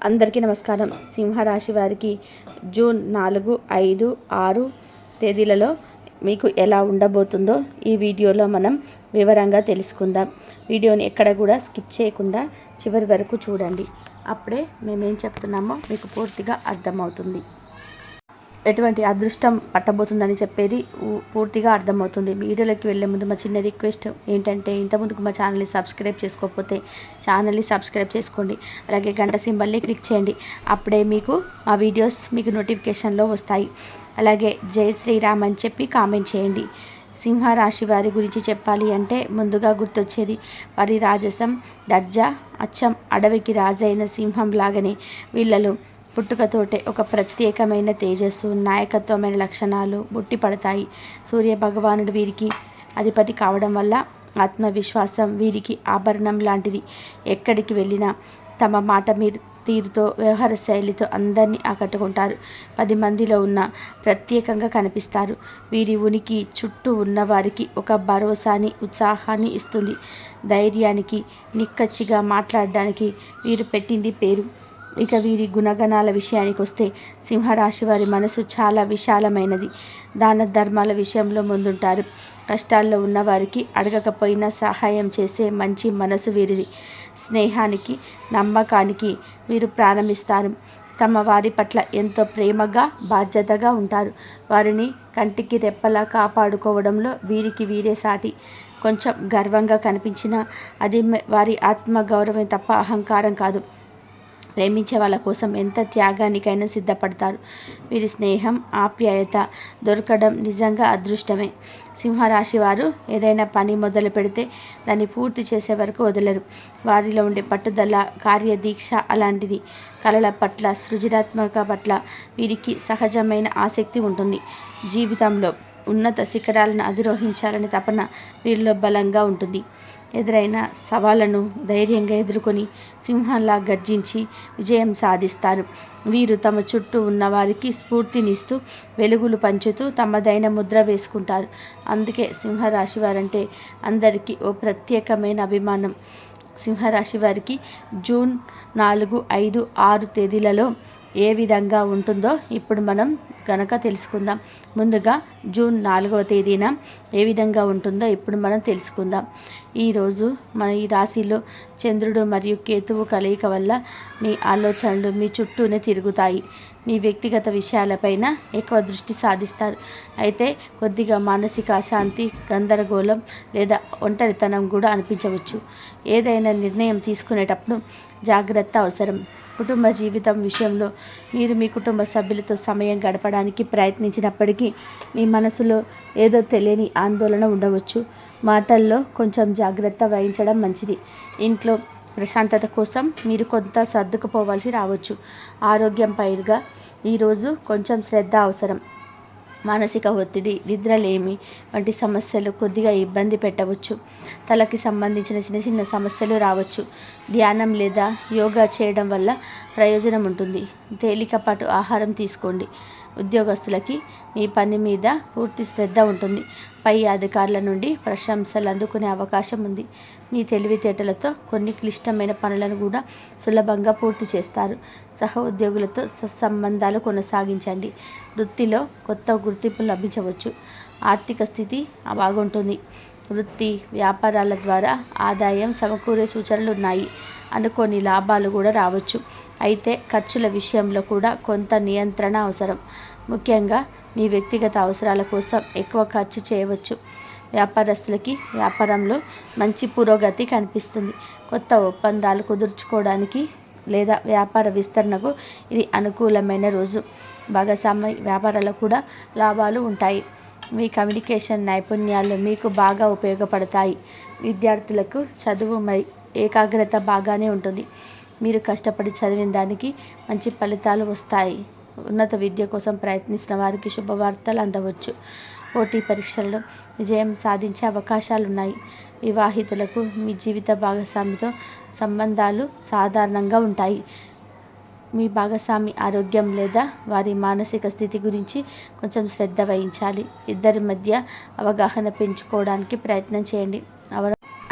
అందరికీ నమస్కారం. సింహరాశి వారికి జూన్ 4, 5, 6 తేదీలలో మీకు ఎలా ఉండబోతుందో ఈ వీడియోలో మనం వివరంగా తెలుసుకుందాం. వీడియోని ఎక్కడ కూడా స్కిప్ చేయకుండా చివరి వరకు చూడండి. అప్పుడే మేమేం చెప్తున్నామో మీకు పూర్తిగా అర్థమవుతుంది. ఎటువంటి అదృష్టం పట్టబోతుందని చెప్పేది పూర్తిగా అర్థమవుతుంది. వీడియోలోకి వెళ్ళే ముందు మా చిన్న రిక్వెస్ట్ ఏంటంటే, ఇంతకుముందుకు మా ఛానల్ని సబ్స్క్రైబ్ చేసుకోకపోతే ఛానల్ని సబ్స్క్రైబ్ చేసుకోండి. అలాగే గంట సింబల్ని క్లిక్ చేయండి. అప్పుడే మీకు మా వీడియోస్ మీకు నోటిఫికేషన్లో వస్తాయి. అలాగే జై శ్రీరామ్ అని చెప్పి కామెంట్ చేయండి. సింహరాశి వారి గురించి చెప్పాలి అంటే ముందుగా గుర్తొచ్చేది వారి రాజసం, దర్జా. అచ్చం అడవికి రాజైన సింహం లాగానే వీళ్ళలో పుట్టుకతోటే ఒక ప్రత్యేకమైన తేజస్సు, నాయకత్వమైన లక్షణాలు బుట్టిపడతాయి. సూర్య భగవానుడు వీరికి అధిపతి కావడం వల్ల ఆత్మవిశ్వాసం వీరికి ఆభరణం లాంటిది. ఎక్కడికి వెళ్ళినా తమ మాట తీరుతో, వ్యవహార శైలితో అందరినీ ఆకట్టుకుంటారు. 10 మందిలో ఉన్న ప్రత్యేకంగా కనిపిస్తారు. వీరి ఉనికి చుట్టూ ఉన్నవారికి ఒక భరోసాని, ఉత్సాహాన్ని ఇస్తుంది. ధైర్యానికి, నిక్కచ్చిగా మాట్లాడడానికి వీరు పెట్టింది పేరు. ఇక వీరి గుణగణాల విషయానికి వస్తే, సింహరాశి వారి మనసు చాలా విశాలమైనది. దాన ధర్మాల విషయంలో ముందుంటారు. కష్టాల్లో ఉన్నవారికి అడగకపోయినా సహాయం చేసే మంచి మనసు వీరిది. స్నేహానికి, నమ్మకానికి వీరు ప్రారంభిస్తారు. తమ వారి పట్ల ఎంతో ప్రేమగా, బాధ్యతగా ఉంటారు. వారిని కంటికి రెప్పలా కాపాడుకోవడంలో వీరికి వీరే సాటి. కొంచెం గర్వంగా కనిపించినా అది వారి ఆత్మగౌరవం తప్ప అహంకారం కాదు. ప్రేమించే వాళ్ళ కోసం ఎంత త్యాగానికైనా సిద్ధపడతారు. వీరి స్నేహం, ఆప్యాయత దొరకడం నిజంగా అదృష్టమే. సింహరాశి వారు ఏదైనా పని మొదలు పెడితే దాన్ని పూర్తి చేసే వరకు వదలరు. వారిలో ఉండే పట్టుదల, కార్యదీక్ష అలాంటిది. కళల పట్ల, సృజనాత్మక పట్ల వీరికి సహజమైన ఆసక్తి ఉంటుంది. జీవితంలో ఉన్నత శిఖరాలను అధిరోహించాలని తపన వీరిలో బలంగా ఉంటుంది. ఎదురైన సవాళ్లను ధైర్యంగా ఎదుర్కొని సింహంలా గర్జించి విజయం సాధిస్తారు. వీరు తమ చుట్టూ ఉన్న వారికి స్ఫూర్తినిస్తూ, వెలుగులు పంచుతూ తమదైన ముద్ర వేసుకుంటారు. అందుకే సింహరాశి వారంటే అందరికీ ఓ ప్రత్యేకమైన అభిమానం. సింహరాశి వారికి జూన్ 4, 5, 6 తేదీలలో ఏ విధంగా ఉంటుందో ఇప్పుడు మనం కనుక తెలుసుకుందాం. ముందుగా జూన్ 4వ తేదీన ఏ విధంగా ఉంటుందో ఇప్పుడు మనం తెలుసుకుందాం. ఈరోజు మన ఈ రాశిలో చంద్రుడు మరియు కేతువు కలయిక వల్ల మీ ఆలోచనలు మీ చుట్టూనే తిరుగుతాయి. మీ వ్యక్తిగత విషయాలపైన ఎక్కువ దృష్టి సాధిస్తారు. అయితే కొద్దిగా మానసిక అశాంతి, గందరగోళం లేదా ఒంటరితనం కూడా అనిపించవచ్చు. ఏదైనా నిర్ణయం తీసుకునేటప్పుడు జాగ్రత్త అవసరం. కుటుంబ జీవితం విషయంలో మీరు మీ కుటుంబ సభ్యులతో సమయం గడపడానికి ప్రయత్నించినప్పటికీ మీ మనసులో ఏదో తెలియని ఆందోళన ఉండవచ్చు. మాటల్లో కొంచెం జాగ్రత్త వహించడం మంచిది. ఇంట్లో ప్రశాంతత కోసం మీరు కొంత సర్దుకుపోవాల్సి రావచ్చు. ఆరోగ్యం పైగా ఈరోజు కొంచెం శ్రద్ధ అవసరం. మానసిక ఒత్తిడి, నిద్రలేమి వంటి సమస్యలు కొద్దిగా ఇబ్బంది పెట్టవచ్చు. తలకి సంబంధించిన చిన్న చిన్న సమస్యలు రావచ్చు. ధ్యానం లేదా యోగా చేయడం వల్ల ప్రయోజనం ఉంటుంది. తేలికపాటు ఆహారం తీసుకోండి. ఉద్యోగస్తులకి మీ పని మీద పూర్తి శ్రద్ధ ఉంటుంది. పై అధికారుల నుండి ప్రశంసలు అందుకునే అవకాశం ఉంది. మీ తెలివితేటలతో కొన్ని క్లిష్టమైన పనులను కూడా సులభంగా పూర్తి చేస్తారు. సహ ఉద్యోగులతో సత్సంబంధాలు కొనసాగించండి. వృత్తిలో కొత్త గుర్తింపు లభించవచ్చు. ఆర్థిక స్థితి బాగుంటుంది. వృత్తి, వ్యాపారాల ద్వారా ఆదాయం సమకూరే సూచనలు ఉన్నాయి. అనుకోని లాభాలు కూడా రావచ్చు. అయితే ఖర్చుల విషయంలో కూడా కొంత నియంత్రణ అవసరం. ముఖ్యంగా మీ వ్యక్తిగత అవసరాల కోసం ఎక్కువ ఖర్చు చేయవచ్చు. వ్యాపారస్తులకి వ్యాపారంలో మంచి పురోగతి కనిపిస్తుంది. కొత్త ఒప్పందాలు కుదుర్చుకోవడానికి లేదా వ్యాపార విస్తరణకు ఇది అనుకూలమైన రోజు. భాగస్వామ్య వ్యాపారాలకు కూడా లాభాలు ఉంటాయి. మీ కమ్యూనికేషన్ నైపుణ్యాలు మీకు బాగా ఉపయోగపడతాయి. విద్యార్థులకు చదువు ఏకాగ్రత బాగానే ఉంటుంది. మీరు కష్టపడి చదివిన దానికి మంచి ఫలితాలు వస్తాయి. ఉన్నత విద్య కోసం ప్రయత్నిస్తున్న వారికి శుభవార్తలు అందవచ్చు. పోటీ పరీక్షల్లో విజయం సాధించే అవకాశాలున్నాయి. వివాహితులకు మీ జీవిత భాగస్వామితో సంబంధాలు సాధారణంగా ఉంటాయి. మీ భాగస్వామి ఆరోగ్యం లేదా వారి మానసిక స్థితి గురించి కొంచెం శ్రద్ధ వహించాలి. ఇద్దరి మధ్య అవగాహన పెంచుకోవడానికి ప్రయత్నం చేయండి.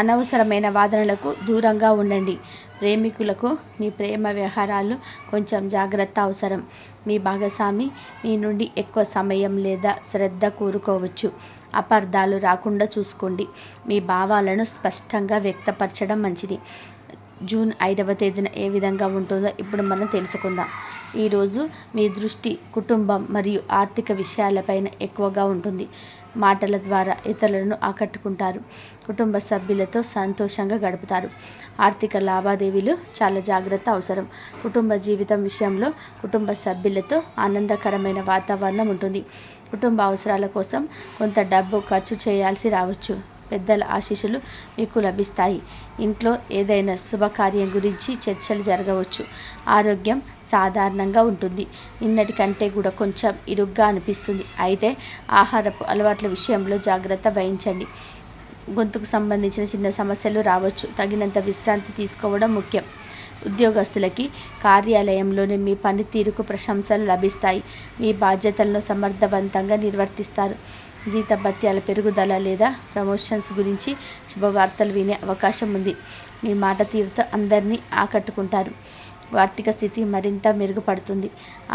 అనవసరమైన వాదనలకు దూరంగా ఉండండి. ప్రేమికులకు మీ ప్రేమ వ్యవహారాలు కొంచెం జాగ్రత్త అవసరం. మీ భాగస్వామి మీ నుండి ఎక్కువ సమయం లేదా శ్రద్ధ కోరుకోవచ్చు. అపార్థాలు రాకుండా చూసుకోండి. మీ భావాలను స్పష్టంగా వ్యక్తపరచడం మంచిది. జూన్ 5వ తేదీన ఏ విధంగా ఉంటుందో ఇప్పుడు మనం తెలుసుకుందాం. ఈరోజు మీ దృష్టి కుటుంబం మరియు ఆర్థిక విషయాలపైన ఎక్కువగా ఉంటుంది. మాటల ద్వారా ఇతరులను ఆకట్టుకుంటారు. కుటుంబ సభ్యులతో సంతోషంగా గడుపుతారు. ఆర్థిక లావాదేవీలు చాలా జాగ్రత్త అవసరం. కుటుంబ జీవితం విషయంలో కుటుంబ సభ్యులతో ఆనందకరమైన వాతావరణం ఉంటుంది. కుటుంబ అవసరాల కోసం కొంత డబ్బు ఖర్చు చేయాల్సి రావచ్చు. పెద్దల ఆశీస్సులు మీకు లభిస్తాయి. ఇంట్లో ఏదైనా శుభకార్యం గురించి చర్చలు జరగవచ్చు. ఆరోగ్యం సాధారణంగా ఉంటుంది. నిన్నటి కంటే కూడా కొంచెం ఇరుగ్గా అనిపిస్తుంది. అయితే ఆహారపు అలవాట్ల విషయంలో జాగ్రత్త వహించండి. గొంతుకు సంబంధించిన చిన్న సమస్యలు రావచ్చు. తగినంత విశ్రాంతి తీసుకోవడం ముఖ్యం. ఉద్యోగస్తులకి కార్యాలయంలోని మీ పనితీరుకు ప్రశంసలు లభిస్తాయి. మీ బాధ్యతలను సమర్థవంతంగా నిర్వర్తిస్తారు. జీతభత్యాల పెరుగుదల లేదా ప్రమోషన్స్ గురించి శుభవార్తలు వినే అవకాశం ఉంది. మీ మాట తీరుతో అందరినీ ఆకట్టుకుంటారు. ఆర్థిక స్థితి మరింత మెరుగుపడుతుంది.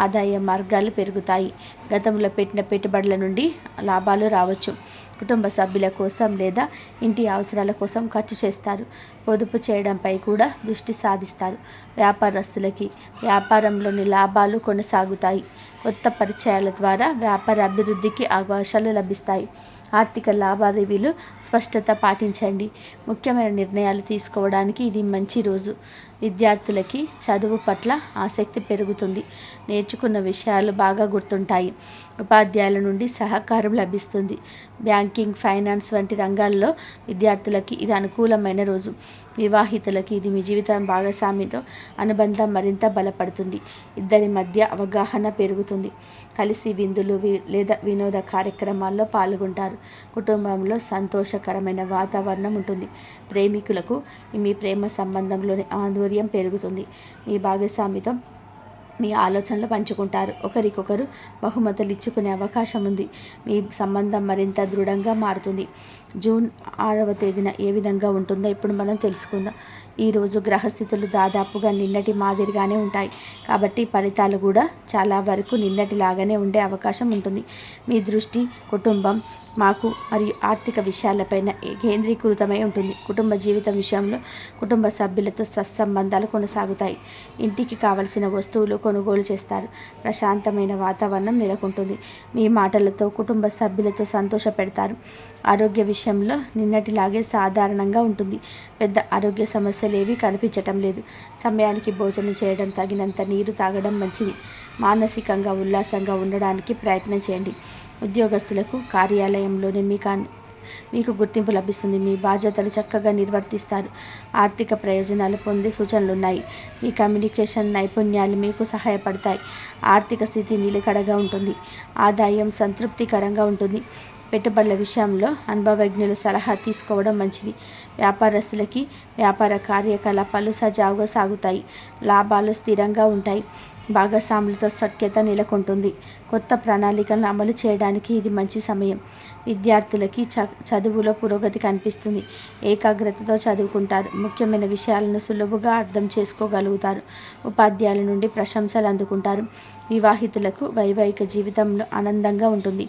ఆదాయ మార్గాలు పెరుగుతాయి. గతంలో పెట్టిన పెట్టుబడుల నుండి లాభాలు రావచ్చు. కుటుంబ సభ్యుల కోసం లేదా ఇంటి అవసరాల కోసం ఖర్చు చేస్తారు. పొదుపు చేయడంపై కూడా దృష్టి సాధిస్తారు. వ్యాపారస్తులకి వ్యాపారంలోని లాభాలు కొనసాగుతాయి. కొత్త పరిచయాల ద్వారా వ్యాపార అభివృద్ధికి అవకాశాలు లభిస్తాయి. ఆర్థిక లావాదేవీలు స్పష్టత పాటించండి. ముఖ్యమైన నిర్ణయాలు తీసుకోవడానికి ఇది మంచి రోజు. విద్యార్థులకి చదువు పట్ల ఆసక్తి పెరుగుతుంది. నేర్చుకున్న విషయాలు బాగా గుర్తుంటాయి. ఉపాధ్యాయుల నుండి సహకారం లభిస్తుంది. బ్యాంకింగ్, ఫైనాన్స్ వంటి రంగాల్లో విద్యార్థులకి ఇది అనుకూలమైన రోజు. వివాహితులకి ఇది మీ జీవితం భాగస్వామితో అనుబంధం మరింత బలపడుతుంది. ఇద్దరి మధ్య అవగాహన పెరుగుతుంది. కలిసి విందులు లేదా వినోద కార్యక్రమాల్లో పాల్గొంటారు. కుటుంబంలో సంతోషకరమైన వాతావరణం ఉంటుంది. ప్రేమికులకు మీ ప్రేమ సంబంధంలోని ఆందోళన పెరుగుతుంది. మీ భాగస్వామితో మీ ఆలోచనలు పంచుకుంటారు. ఒకరికొకరు బహుమతులు ఇచ్చుకునే అవకాశం ఉంది. మీ సంబంధం మరింత దృఢంగా మారుతుంది. జూన్ 6వ తేదీన ఏ విధంగా ఉంటుందో ఇప్పుడు మనం తెలుసుకుందాం. ఈరోజు గ్రహస్థితులు దాదాపుగా నిన్నటి మాదిరిగానే ఉంటాయి. కాబట్టి ఫలితాలు కూడా చాలా వరకు నిన్నటిలాగానే ఉండే అవకాశం ఉంటుంది. మీ దృష్టి కుటుంబం, మాకు మరియు ఆర్థిక విషయాలపైన కేంద్రీకృతమై ఉంటుంది. కుటుంబ జీవితం విషయంలో కుటుంబ సభ్యులతో సత్సంబంధాలు కొనసాగుతాయి. ఇంటికి కావలసిన వస్తువులు కొనుగోలు చేస్తారు. ప్రశాంతమైన వాతావరణం నెలకొంటుంది. మీ మాటలతో కుటుంబ సభ్యులతో సంతోష పెడతారు. ఆరోగ్య విషయంలో నిన్నటిలాగే సాధారణంగా ఉంటుంది. పెద్ద ఆరోగ్య సమస్యలు ఏవి కనిపించటం లేదు. సమయానికి భోజనం చేయడం, తగినంత నీరు తాగడం మంచిది. మానసికంగా ఉల్లాసంగా ఉండడానికి ప్రయత్నం చేయండి. ఉద్యోగస్తులకు కార్యాలయంలోనే మీకు గుర్తింపు లభిస్తుంది. మీ బాధ్యతలు చక్కగా నిర్వర్తిస్తారు. ఆర్థిక ప్రయోజనాలు పొందే సూచనలున్నాయి. మీ కమ్యూనికేషన్ నైపుణ్యాలు మీకు సహాయపడతాయి. ఆర్థిక స్థితి నిలకడగా ఉంటుంది. ఆదాయం సంతృప్తికరంగా ఉంటుంది. పెట్టుబడుల విషయంలో అనుభవజ్ఞుల సలహా తీసుకోవడం మంచిది. వ్యాపారస్తులకి వ్యాపార కార్యకలాపాలు సజావుగా సాగుతాయి. లాభాలు స్థిరంగా ఉంటాయి. భాగస్వాములతో సఖ్యత నెలకొంటుంది. కొత్త ప్రణాళికలను అమలు చేయడానికి ఇది మంచి సమయం. విద్యార్థులకి చదువులో పురోగతి కనిపిస్తుంది. ఏకాగ్రతతో చదువుకుంటారు. ముఖ్యమైన విషయాలను సులభంగా అర్థం చేసుకోగలుగుతారు. ఉపాధ్యాయుల నుండి ప్రశంసలు అందుకుంటారు. వివాహితులకు వైవాహిక జీవితంలో ఆనందంగా ఉంటుంది.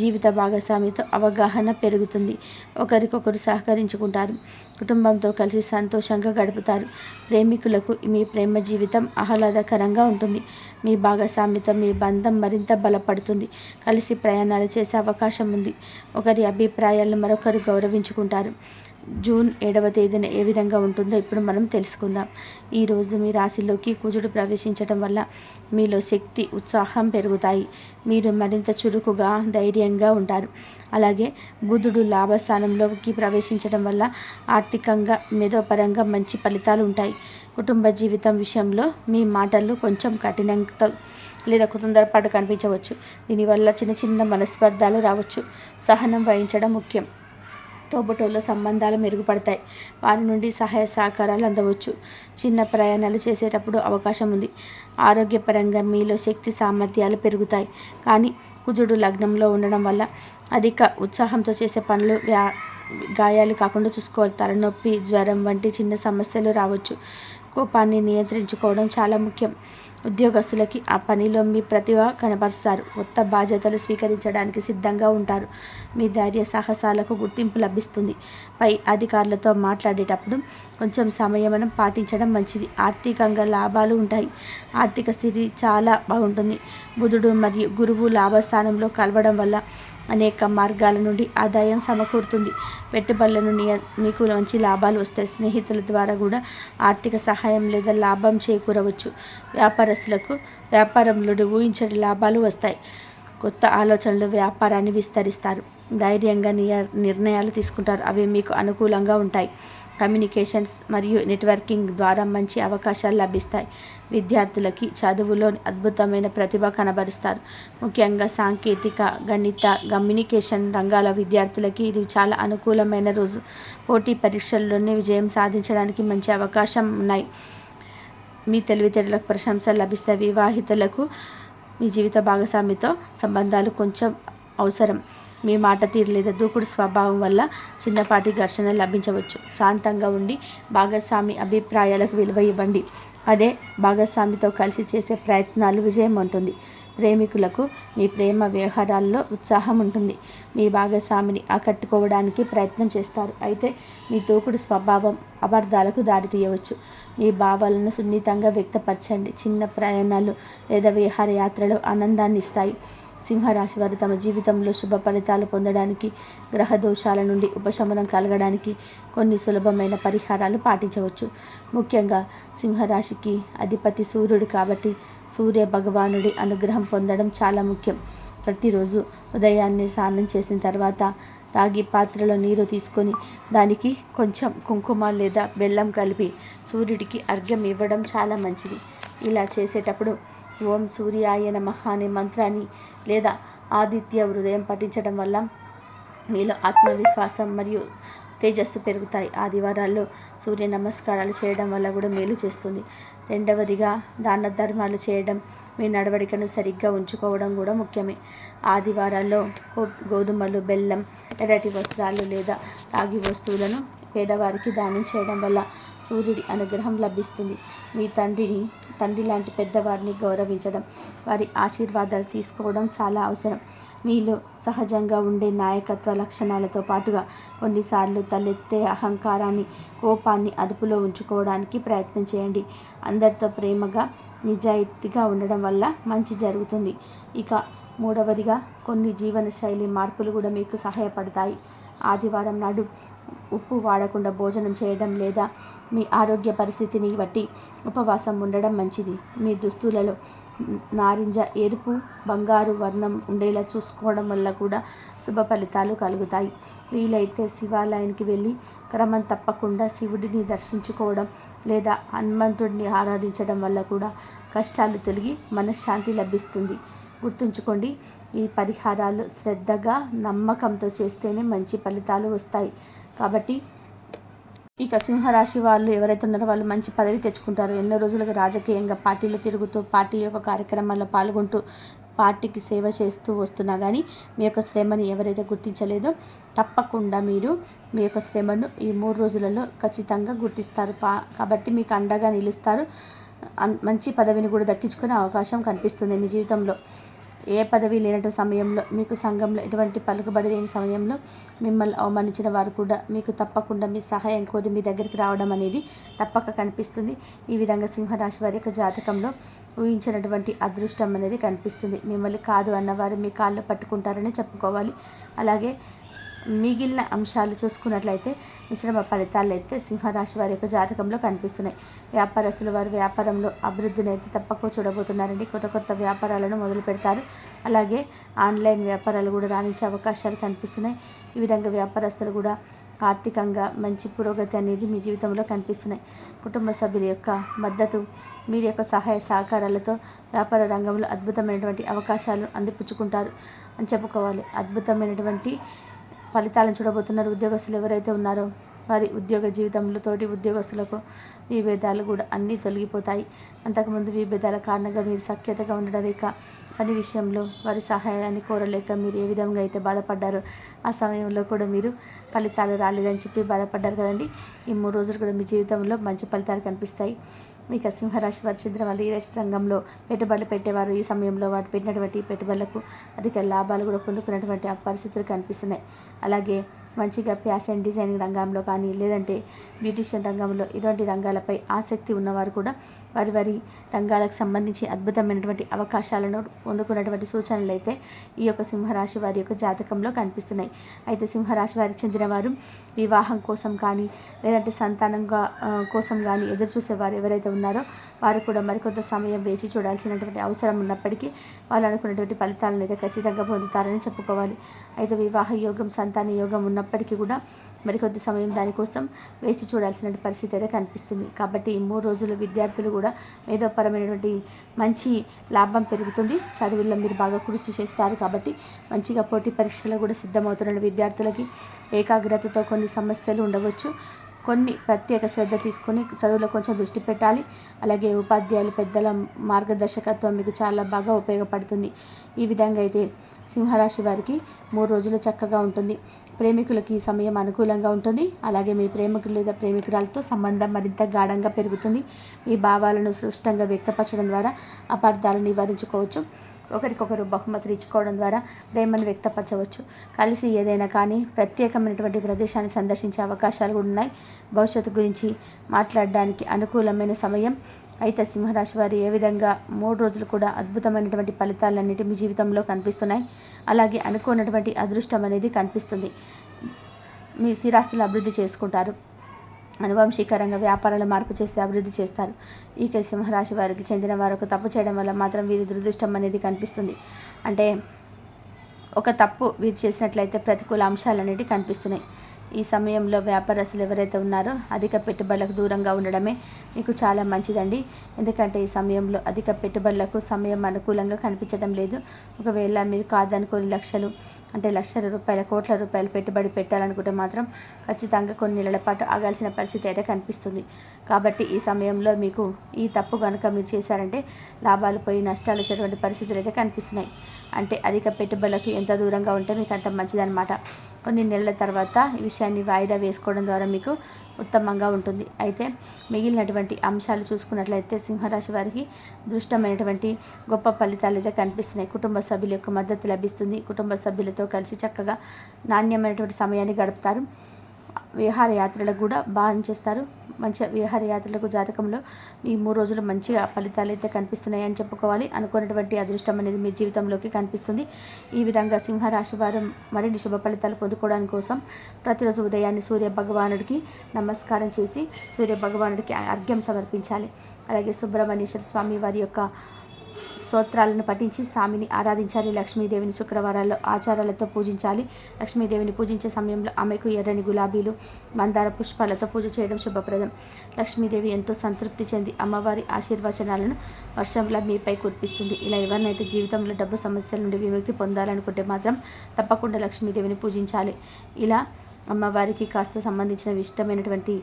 జీవిత భాగస్వామితో అవగాహన పెరుగుతుంది. ఒకరికొకరు సహకరించుకుంటారు. కుటుంబంతో కలిసి సంతోషంగా గడుపుతారు. ప్రేమికులకు మీ ప్రేమ జీవితం ఆహ్లాదకరంగా ఉంటుంది. మీ భాగస్వామితో మీ బంధం మరింత బలపడుతుంది. కలిసి ప్రయాణాలు చేసే అవకాశం ఉంది. ఒకరి అభిప్రాయాలను మరొకరు గౌరవించుకుంటారు. జూన్ 7వ తేదీన ఏ విధంగా ఉంటుందో ఇప్పుడు మనం తెలుసుకుందాం. ఈరోజు మీ రాశిలోకి కుజుడు ప్రవేశించడం వల్ల మీలో శక్తి, ఉత్సాహం పెరుగుతాయి. మీరు మరింత చురుకుగా, ధైర్యంగా ఉంటారు. అలాగే బుధుడు లాభస్థానంలోకి ప్రవేశించడం వల్ల ఆర్థికంగా, మేధోపరంగా మంచి ఫలితాలు ఉంటాయి. కుటుంబ జీవితం విషయంలో మీ మాటలు కొంచెం కఠినంగా లేదా తొందరపాటు కనిపించవచ్చు. దీనివల్ల చిన్న చిన్న మనస్పర్ధాలు రావచ్చు. సహనం వహించడం ముఖ్యం. తోబుట్టువుల సంబంధాలు మెరుగుపడతాయి. వారి నుండి సహాయ సహకారాలు అందవచ్చు. చిన్న ప్రయాణాలు చేసేటప్పుడు అవకాశం ఉంది. ఆరోగ్యపరంగా మీలో శక్తి సామర్థ్యాలు పెరుగుతాయి. కానీ కుజుడు లగ్నంలో ఉండడం వల్ల అధిక ఉత్సాహంతో చేసే పనులు గాయాలు కాకుండా చూసుకోవాలి. తలనొప్పి, జ్వరం వంటి చిన్న సమస్యలు రావచ్చు. కోపాన్ని నియంత్రించుకోవడం చాలా ముఖ్యం. ఉద్యోగస్తులకి ఆ పనిలో మీ ప్రతిభ కనబరుస్తారు. కొత్త బాధ్యతలు స్వీకరించడానికి సిద్ధంగా ఉంటారు. మీ ధైర్య సాహసాలకు గుర్తింపు లభిస్తుంది. పై అధికారులతో మాట్లాడేటప్పుడు కొంచెం సంయమనం పాటించడం మంచిది. ఆర్థికంగా లాభాలు ఉంటాయి. ఆర్థిక స్థితి చాలా బాగుంటుంది. బుధుడు మరియు గురువు లాభస్థానంలో కలవడం వల్ల అనేక మార్గాల నుండి ఆదాయం సమకూరుతుంది. పెట్టుబడులను మీకు మంచి లాభాలు వస్తాయి. స్నేహితుల ద్వారా కూడా ఆర్థిక సహాయం లేదా లాభం చేకూరవచ్చు. వ్యాపారస్తులకు వ్యాపారంలో ఊహించని లాభాలు వస్తాయి. కొత్త ఆలోచనలు వ్యాపారాన్ని విస్తరిస్తారు. ధైర్యంగా నిర్ణయాలు తీసుకుంటారు. అవి మీకు అనుకూలంగా ఉంటాయి. కమ్యూనికేషన్స్ మరియు నెట్వర్కింగ్ ద్వారా మంచి అవకాశాలు లభిస్తాయి. విద్యార్థులకి చదువులో అద్భుతమైన ప్రతిభ కనబరుస్తారు. ముఖ్యంగా సాంకేతిక, గణిత, కమ్యూనికేషన్ రంగాల విద్యార్థులకి ఇది చాలా అనుకూలమైన రోజు. పోటీ పరీక్షల్లోనే విజయం సాధించడానికి మంచి అవకాశం ఉన్నాయి. మీ తెలివితేటలకు ప్రశంసలు లభిస్తాయి. వివాహితులకు మీ జీవిత భాగస్వామితో సంబంధాలు కొంచెం అవసరం. మీ మాట తీరు లేదా దూకుడు స్వభావం వల్ల చిన్నపాటి ఘర్షణ లభించవచ్చు. శాంతంగా ఉండి భాగస్వామి అభిప్రాయాలకు విలువ ఇవ్వండి. అదే భాగస్వామితో కలిసి చేసే ప్రయత్నాలు విజయం ఉంటుంది. ప్రేమికులకు మీ ప్రేమ వ్యవహారాల్లో ఉత్సాహం ఉంటుంది. మీ భాగస్వామిని ఆకట్టుకోవడానికి ప్రయత్నం చేస్తారు. అయితే మీ దూకుడు స్వభావం అపార్థాలకు దారితీయవచ్చు. మీ భావాలను సున్నితంగా వ్యక్తపరచండి. చిన్న ప్రయాణాలు లేదా విహారయాత్రలు ఆనందాన్ని ఇస్తాయి. సింహరాశి వారు తమ జీవితంలో శుభ ఫలితాలు పొందడానికి, గ్రహ దోషాల నుండి ఉపశమనం కలగడానికి కొన్ని సులభమైన పరిహారాలు పాటించవచ్చు. ముఖ్యంగా సింహరాశికి అధిపతి సూర్యుడు కాబట్టి సూర్య భగవానుడి అనుగ్రహం పొందడం చాలా ముఖ్యం. ప్రతిరోజు ఉదయాన్నే స్నానం చేసిన తర్వాత రాగి పాత్రలో నీరు తీసుకొని దానికి కొంచెం కుంకుమ లేదా బెల్లం కలిపి సూర్యుడికి అర్ఘ్యం ఇవ్వడం చాలా మంచిది. ఇలా చేసేటప్పుడు ఓం సూర్యాయ నమః అనే మంత్రాన్ని లేదా ఆదిత్య హృదయం పఠించడం వల్ల మీలో ఆత్మవిశ్వాసం మరియు తేజస్సు పెరుగుతాయి. ఆదివారాల్లో సూర్య నమస్కారాలు చేయడం వల్ల కూడా మేలు చేస్తుంది. రెండవదిగా దాన ధర్మాలు చేయడం, మీ నడవడికను సరిగ్గా ఉంచుకోవడం కూడా ముఖ్యమే. ఆదివారాల్లో గోధుమలు, బెల్లం, ఎర్రటి వస్త్రాలు లేదా రాగి వస్తువులను పేదవారికి దానం చేయడం వల్ల సూర్యుడి అనుగ్రహం లభిస్తుంది. మీ తండ్రి లాంటి పెద్దవారిని గౌరవించడం, వారి ఆశీర్వాదాలు తీసుకోవడం చాలా అవసరం. మీలో సహజంగా ఉండే నాయకత్వ లక్షణాలతో పాటుగా కొన్నిసార్లు తలెత్తే అహంకారాన్ని, కోపాన్ని అదుపులో ఉంచుకోవడానికి ప్రయత్నం చేయండి. అందరితో ప్రేమగా, నిజాయితీగా ఉండడం వల్ల మంచి జరుగుతుంది. ఇక మూడవదిగా కొన్ని జీవనశైలి మార్పులు కూడా మీకు సహాయపడతాయి. ఆదివారం నాడు ఉప్పు వాడకుండా భోజనం చేయడం లేదా మీ ఆరోగ్య పరిస్థితిని బట్టి ఉపవాసం ఉండడం మంచిది. మీ దుస్తులలో నారింజ, ఎరుపు, బంగారు వర్ణం ఉండేలా చూసుకోవడం వల్ల కూడా శుభ ఫలితాలు కలుగుతాయి. వీలైతే శివాలయానికి వెళ్ళి క్రమం తప్పకుండా శివుడిని దర్శించుకోవడం లేదా హనుమంతుడిని ఆరాధించడం వల్ల కూడా కష్టాలు తొలగి మనశ్శాంతి లభిస్తుంది. గుర్తుంచుకోండి, ఈ పరిహారాలు శ్రద్ధగా, నమ్మకంతో చేస్తేనే మంచి ఫలితాలు వస్తాయి. కాబట్టి ఇక సింహరాశి వాళ్ళు ఎవరైతే ఉన్నారో వాళ్ళు మంచి పదవి తెచ్చుకుంటారు. ఎన్నో రోజులుగా రాజకీయంగా పార్టీలో తిరుగుతూ, పార్టీ యొక్క కార్యక్రమాల్లో పాల్గొంటూ, పార్టీకి సేవ చేస్తూ వస్తున్నా కానీ మీ యొక్క శ్రమని ఎవరైతే గుర్తించలేదో తప్పకుండా మీరు మీ యొక్క శ్రమను ఈ 3 రోజులలో ఖచ్చితంగా గుర్తిస్తారు. కాబట్టి మీకు అండగా నిలుస్తారు. మంచి పదవిని కూడా దక్కించుకునే అవకాశం కనిపిస్తుంది మీ జీవితంలో. ఏ పదవి లేనటువంటి సమయంలో, మీకు సంఘంలో ఎటువంటి పలుకుబడి లేని సమయంలో మిమ్మల్ని అవమానించిన వారు కూడా మీకు తప్పకుండా మీ సహాయం కోరి మీ దగ్గరికి రావడం అనేది తప్పక కనిపిస్తుంది. ఈ విధంగా సింహరాశి వారి యొక్క జాతకంలో ఊహించినటువంటి అదృష్టం అనేది కనిపిస్తుంది. మిమ్మల్ని కాదు అన్నవారు మీ కాళ్ళు పట్టుకుంటారని చెప్పుకోవాలి. అలాగే మిగిలిన అంశాలు చూసుకున్నట్లయితే మిశ్రమ ఫలితాలు అయితే సింహరాశి వారి యొక్క జాతకంలో కనిపిస్తున్నాయి. వ్యాపారస్తులు వారి వ్యాపారంలో అభివృద్ధిని అయితే తప్పక చూడబోతున్నారండి. కొత్త వ్యాపారాలను మొదలు పెడతారు. అలాగే ఆన్లైన్ వ్యాపారాలు కూడా రాణించే అవకాశాలు కనిపిస్తున్నాయి. ఈ విధంగా వ్యాపారస్తులు కూడా ఆర్థికంగా మంచి పురోగతి అనేది మీ జీవితంలో కనిపిస్తున్నాయి. కుటుంబ సభ్యుల యొక్క మద్దతు, మీరు యొక్క సహాయ సహకారాలతో వ్యాపార రంగంలో అద్భుతమైనటువంటి అవకాశాలు అందిపుచ్చుకుంటారు అని చెప్పుకోవాలి. అద్భుతమైనటువంటి ఫలితాలను చూడబోతున్నారు. ఉద్యోగస్తులు ఎవరైతే ఉన్నారో వారి ఉద్యోగ జీవితంలో తోటి ఉద్యోగస్తులకు విభేదాలు కూడా అన్నీ తొలగిపోతాయి. అంతకుముందు విభేదాల కారణంగా మీరు సఖ్యతగా ఉండడం లేక పని విషయంలో వారి సహాయాన్ని కోరలేక మీరు ఏ విధంగా అయితే బాధపడ్డారో ఆ సమయంలో కూడా మీరు ఫలితాలు రాలేదని చెప్పి బాధపడ్డారు కదండి. ఈ 3 రోజులు కూడా మీ జీవితంలో మంచి ఫలితాలు కనిపిస్తాయి. ఇక సింహరాశి వారి చంద్రమల్లి రియల్ ఎస్టేట్ రంగంలో పెట్టుబడులు పెట్టేవారు ఈ సమయంలో వారు పెట్టినటువంటి పెట్టుబడులకు అధిక లాభాలు కూడా పొందుకున్నటువంటి ఆ పరిస్థితులు కనిపిస్తున్నాయి. అలాగే మంచిగా ఫ్యాషన్ డిజైనింగ్ రంగంలో కానీ లేదంటే బ్యూటిషియన్ రంగంలో ఇటువంటి రంగాలపై ఆసక్తి ఉన్నవారు కూడా వారి వారి రంగాలకు సంబంధించి అద్భుతమైనటువంటి అవకాశాలను పొందుకున్నటువంటి సూచనలు అయితే ఈ యొక్క సింహరాశి వారి యొక్క జాతకంలో కనిపిస్తున్నాయి. అయితే సింహరాశి వారికి చెందినవారు వివాహం కోసం కానీ లేదంటే సంతానంగా కోసం కానీ ఎదురు చూసేవారు ఎవరైతే ఉన్నారో వారు కూడా మరికొంత సమయం వేచి చూడాల్సినటువంటి అవసరం ఉన్నప్పటికీ వాళ్ళు అనుకున్నటువంటి ఫలితాలను అయితే ఖచ్చితంగా పొందుతారని చెప్పుకోవాలి. అయితే వివాహ యోగం సంతాన యోగం ఉన్నప్పటికీ కూడా మరికొద్ది సమయం దానికోసం వేచి చూడాల్సిన పరిస్థితి అయితే కనిపిస్తుంది. కాబట్టి ఈ 3 రోజులు విద్యార్థులు కూడా మేధోపరమైనటువంటి మంచి లాభం పెరుగుతుంది. చదువుల్లో మీరు బాగా కృషి చేస్తారు కాబట్టి మంచిగా పోటీ పరీక్షలు కూడా సిద్ధమవుతున్న విద్యార్థులకి ఏకాగ్రతతో కొన్ని సమస్యలు ఉండవచ్చు. కొన్ని ప్రత్యేక శ్రద్ధ తీసుకొని చదువులో కొంచెం దృష్టి పెట్టాలి. అలాగే ఉపాధ్యాయులు పెద్దల మార్గదర్శకత్వం మీకు చాలా బాగా ఉపయోగపడుతుంది. ఈ విధంగా అయితే సింహరాశి వారికి 3 రోజులు చక్కగా ఉంటుంది. ప్రేమికులకి ఈ సమయం అనుకూలంగా ఉంటుంది. అలాగే మీ ప్రేమికులు లేదా ప్రేమికురాలతో సంబంధం మరింత గాఢంగా పెరుగుతుంది. మీ భావాలను స్పష్టంగా వ్యక్తపరచడం ద్వారా అపార్థాలను నివారించుకోవచ్చు. ఒకరికొకరు బహుమతులు ఇచ్చుకోవడం ద్వారా ప్రేమను వ్యక్తపరచవచ్చు. కలిసి ఏదైనా కానీ ప్రత్యేకమైనటువంటి ప్రదేశాన్ని సందర్శించే అవకాశాలు కూడా ఉన్నాయి. భవిష్యత్తు గురించి మాట్లాడడానికి అనుకూలమైన సమయం. అయితే సింహరాశి వారు ఏ విధంగా 3 రోజులు కూడా అద్భుతమైనటువంటి ఫలితాలన్నిటి మీ జీవితంలో కనిపిస్తున్నాయి. అలాగే అనుకున్నటువంటి అదృష్టం అనేది కనిపిస్తుంది. మీ స్థిరాస్తులు అభివృద్ధి చేసుకుంటారు. అనువంశీకరంగా వ్యాపారాలు మార్పు చేసి అభివృద్ధి చేస్తారు. ఈ సింహరాశి వారికి చెందిన వారు ఒక తప్పు చేయడం వల్ల మాత్రం వీరి దురదృష్టం అనేది కనిపిస్తుంది. అంటే ఒక తప్పు వీరు చేసినట్లయితే ప్రతికూల అంశాలు అనేవి కనిపిస్తున్నాయి. ఈ సమయంలో వ్యాపారస్తులు ఎవరైతే ఉన్నారో అధిక పెట్టుబడులకు దూరంగా ఉండడమే మీకు చాలా మంచిదండి. ఎందుకంటే ఈ సమయంలో అధిక పెట్టుబడులకు సమయం అనుకూలంగా కనిపించడం లేదు. ఒకవేళ మీరు కాదనుకోని లక్షలు అంటే లక్షల రూపాయల కోట్ల రూపాయలు పెట్టుబడి పెట్టాలనుకుంటే మాత్రం ఖచ్చితంగా కొన్ని నెలల పాటు ఆగాల్సిన పరిస్థితి అయితే కనిపిస్తుంది. కాబట్టి ఈ సమయంలో మీకు ఈ తప్పు కనుక మీరు చేశారంటే లాభాలు పోయి నష్టాలు వచ్చేటువంటి పరిస్థితులు అయితే కనిపిస్తున్నాయి. అంటే అధిక పెట్టుబడులకు ఎంత దూరంగా ఉంటే మీకు అంత మంచిదన్నమాట. కొన్ని నెలల తర్వాత ఈ విషయాన్ని వాయిదా వేసుకోవడం ద్వారా మీకు ఉత్తమంగా ఉంటుంది. అయితే మిగిలినటువంటి అంశాలు చూసుకున్నట్లయితే సింహరాశి వారికి దృష్టమైనటువంటి గొప్ప ఫలితాలు అయితే కనిపిస్తున్నాయి. కుటుంబ సభ్యుల యొక్క మద్దతు లభిస్తుంది. కుటుంబ సభ్యులతో కలిసి చక్కగా నాణ్యమైనటువంటి సమయాన్ని గడుపుతారు. విహారయాత్రలకు కూడా బాగా చేస్తారు. మంచిగా విహారయాత్రలకు జాతకంలో ఈ 3 రోజులు మంచిగా ఫలితాలు అయితే కనిపిస్తున్నాయి అని చెప్పుకోవాలి. అనుకున్నటువంటి అదృష్టం అనేది మీ జీవితంలోకి కనిపిస్తుంది. ఈ విధంగా సింహరాశి వారు మరిన్ని శుభ ఫలితాలు పొందుకోవడానికి కోసం ప్రతిరోజు ఉదయాన్నే సూర్య భగవానుడికి నమస్కారం చేసి సూర్య భగవానుడికి అర్ఘ్యం సమర్పించాలి. అలాగే సుబ్రహ్మణ్యేశ్వర స్వామి వారి యొక్క స్తోత్రాలను పఠించి స్వామిని ఆరాధించాలి. లక్ష్మీదేవిని శుక్రవారాల్లో ఆచారాలతో పూజించాలి. లక్ష్మీదేవిని పూజించే సమయంలో ఆమెకు ఎర్రని గులాబీలు మందార పుష్పాలతో పూజ చేయడం శుభప్రదం. లక్ష్మీదేవి ఎంతో సంతృప్తి చెంది అమ్మవారి ఆశీర్వచనాలను వర్షంలా మీపై కురిపిస్తుంది. ఇలా ఎవరినైతే జీవితంలో డబ్బు సమస్యల నుండి విముక్తి పొందాలనుకుంటే మాత్రం తప్పకుండా లక్ష్మీదేవిని పూజించాలి. ఇలా అమ్మవారికి కాస్త సంబంధించిన ఇష్టమైనటువంటి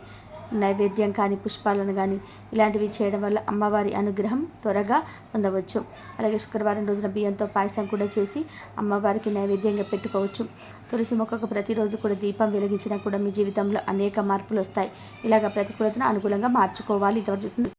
నైవేద్యం కానీ పుష్పాలను కానీ ఇలాంటివి చేయడం వల్ల అమ్మవారి అనుగ్రహం త్వరగా పొందవచ్చు. అలాగే శుక్రవారం రోజున బియ్యంతో పాయసం కూడా చేసి అమ్మవారికి నైవేద్యంగా పెట్టుకోవచ్చు. తులసి మొక్కకు ప్రతిరోజు కూడా దీపం వెలిగించినా కూడా మీ జీవితంలో అనేక మార్పులు వస్తాయి. ఇలాగ ప్రతికూలతను అనుకూలంగా మార్చుకోవాలి. ఇంతవరకు